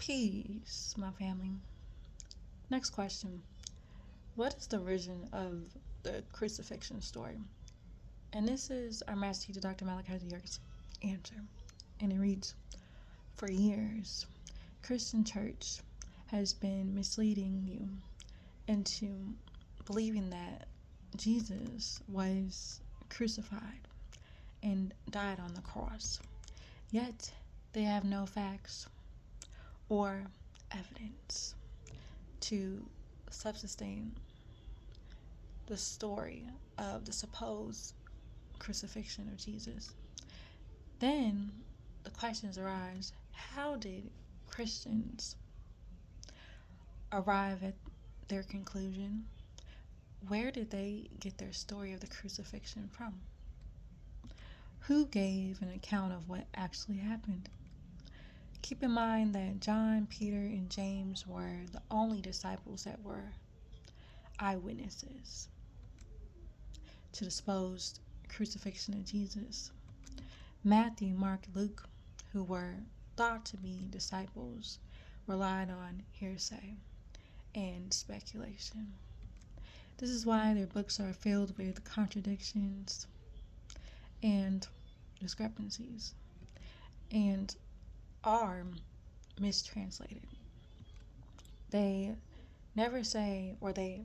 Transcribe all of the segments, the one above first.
Peace, my family. Next question. What is the origin of the crucifixion story? And this is our master teacher, Dr. Malachi York's answer. And it reads, for years, Christian church has been misleading you into believing that Jesus was crucified and died on the cross. Yet, they have no facts or evidence to subsistain the story of the supposed crucifixion of Jesus. Then the questions arise, how did Christians arrive at their conclusion? Where did they get their story of the crucifixion from? Who gave an account of what actually happened? Keep in mind that John, Peter, and James were the only disciples that were eyewitnesses to the supposed crucifixion of Jesus. Matthew, Mark, Luke, who were thought to be disciples, relied on hearsay and speculation. This is why their books are filled with contradictions and discrepancies and are mistranslated. They never say, or they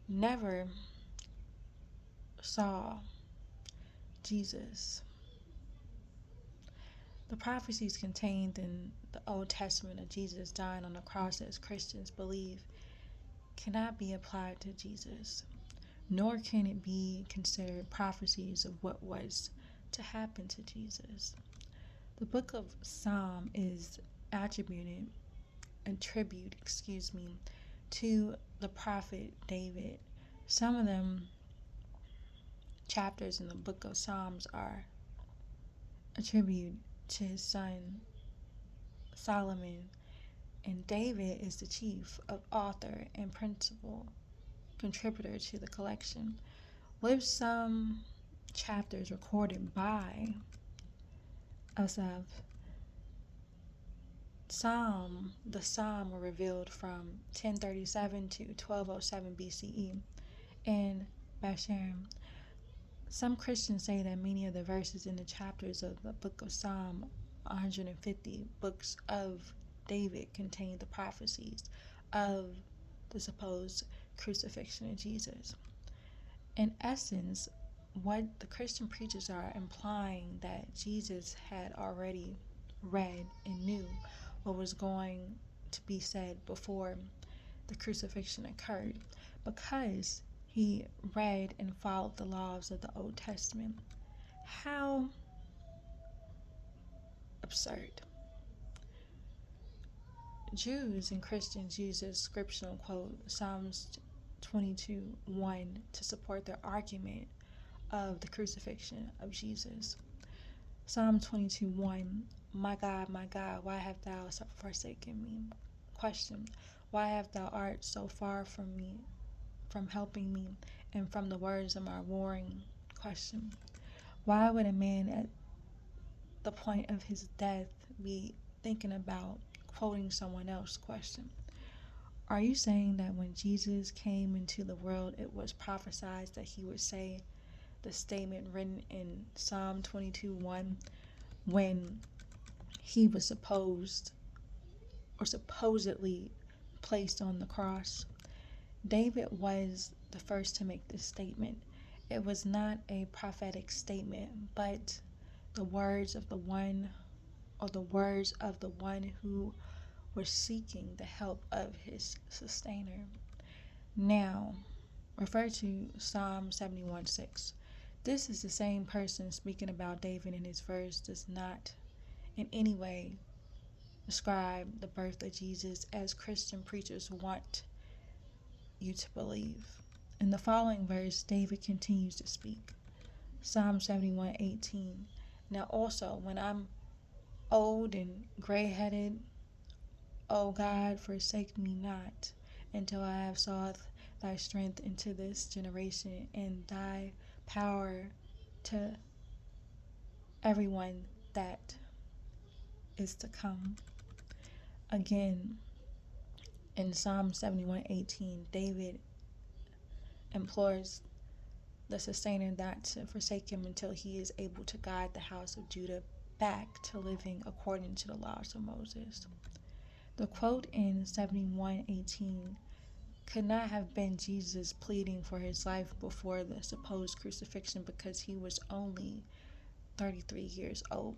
never saw Jesus. The prophecies contained in the Old Testament of Jesus dying on the cross, as Christians believe, cannot be applied to Jesus, nor can it be considered prophecies of what was to happen to Jesus. The book of Psalm is attributed to the prophet David. Some of them chapters in the book of Psalms are attributed to his son Solomon, and David is the chief of author and principal contributor to the collection, with some chapters recorded by Asaph. The Psalm were revealed from 1037 to 1207 BCE in Basharim. Some Christians say that many of the verses in the chapters of the book of Psalm 150 books of David contain the prophecies of the supposed crucifixion of Jesus. In essence, what the Christian preachers are implying that Jesus had already read and knew what was going to be said before the crucifixion occurred, because he read and followed the laws of the Old Testament. How absurd. Jews and Christians use this scriptural quote, Psalms 22:1, to support their argument of the crucifixion of Jesus. Psalm 22:1, my God, why hast thou forsaken me? Question, why hast thou art so far from me, from helping me, and from the words of my warring? Question, why would a man at the point of his death be thinking about quoting someone else? Question, are you saying that when Jesus came into the world, it was prophesied that he would say the statement written in Psalm 22:1 when he was supposedly placed on the cross? David was the first to make this statement. It was not a prophetic statement, but the words of the one who was seeking the help of his sustainer. Now, refer to Psalm 71:6. This is the same person speaking about David, and his verse does not in any way describe the birth of Jesus as Christian preachers want you to believe. In the following verse, David continues to speak. Psalm 71:18. Now also, when I'm old and gray-headed, O God, forsake me not, until I have sought thy strength into this generation, and thy power to everyone that is to come. Again, in Psalm 71:18, David implores the sustainer not to forsake him until he is able to guide the house of Judah back to living according to the laws of Moses. The quote in 71:18 could not have been Jesus pleading for his life before the supposed crucifixion, because he was only 33 years old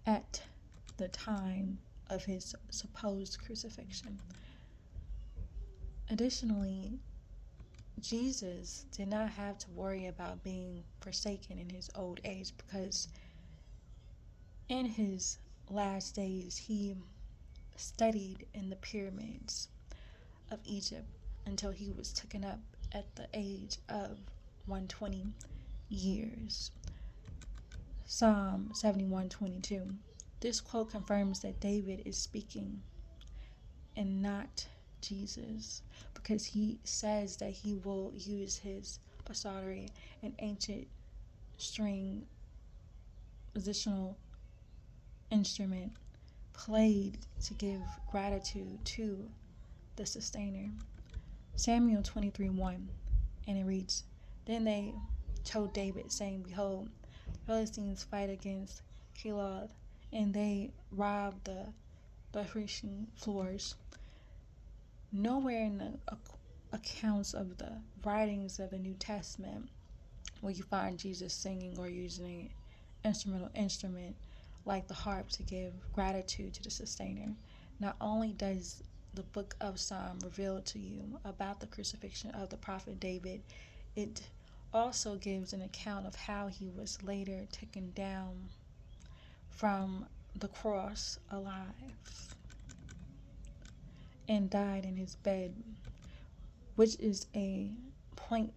at the time of his supposed crucifixion. Additionally, Jesus did not have to worry about being forsaken in his old age, because in his last days he studied in the pyramids of Egypt until he was taken up at the age of 120 years. Psalm 71:22. This quote confirms that David is speaking and not Jesus, because he says that he will use his psaltery, an ancient string positional instrument played to give gratitude to the sustainer. Samuel 23:1, and it reads, Then they told David, saying, Behold, the Philistines fight against Keilah, and they rob the threshing floors. Nowhere in the accounts of the writings of the New Testament will you find Jesus singing or using an instrumental instrument like the harp to give gratitude to the sustainer. Not only does the book of Psalm reveal to you about the crucifixion of the prophet David, it also gives an account of how he was later taken down from the cross alive and died in his bed, which is a point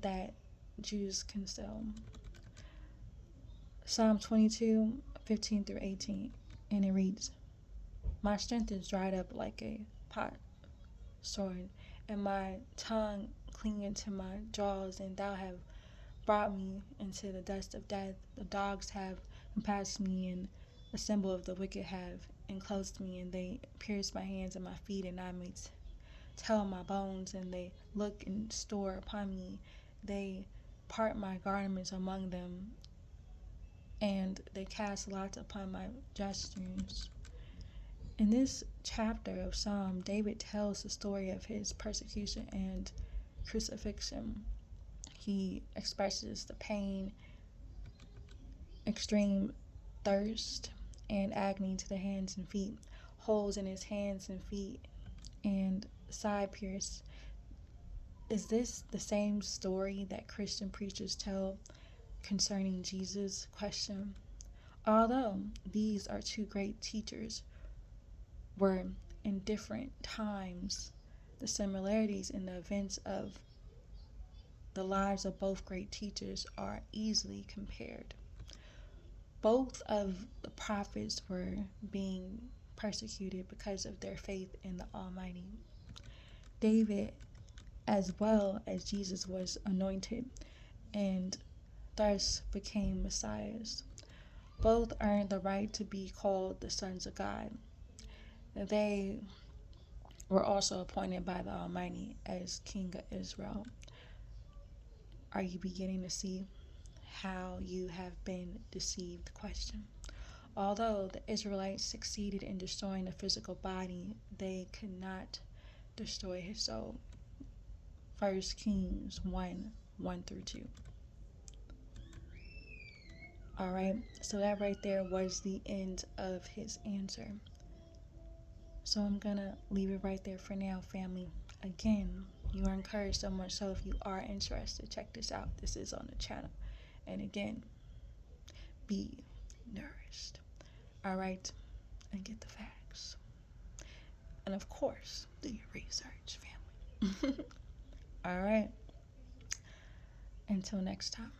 that Jews can sell. Psalm 22:15-18, and it reads, My strength is dried up like a pot sword, and my tongue clinging to my jaws, and thou have brought me into the dust of death. The dogs have compassed me, and the symbol of the wicked have enclosed me, and they pierced my hands and my feet, and I may tell my bones, and they look and store upon me. They part my garments among them, and they cast lots upon my gestures. In this chapter of Psalm, David tells the story of his persecution and crucifixion. He expresses the pain, extreme thirst, and agony to the hands and feet, holes in his hands and feet, and side pierce. Is this the same story that Christian preachers tell concerning Jesus? Question. Although these are two great teachers, were in different times, the similarities in the events of the lives of both great teachers are easily compared. Both of the prophets were being persecuted because of their faith in the Almighty. David, as well as Jesus, was anointed and thus became messiahs. Both earned the right to be called the sons of God. They were also appointed by the Almighty as King of Israel. Are you beginning to see how you have been deceived? Question. Although the Israelites succeeded in destroying the physical body, they could not destroy his soul. 1 Kings 1:1-2. Alright, so that right there was the end of his answer. So I'm gonna leave it right there for now, family. Again, you are encouraged so much so if you are interested, check this out. This is on the channel. And again, be nourished. Alright, and get the facts. And of course, do your research, family. Alright. Until next time.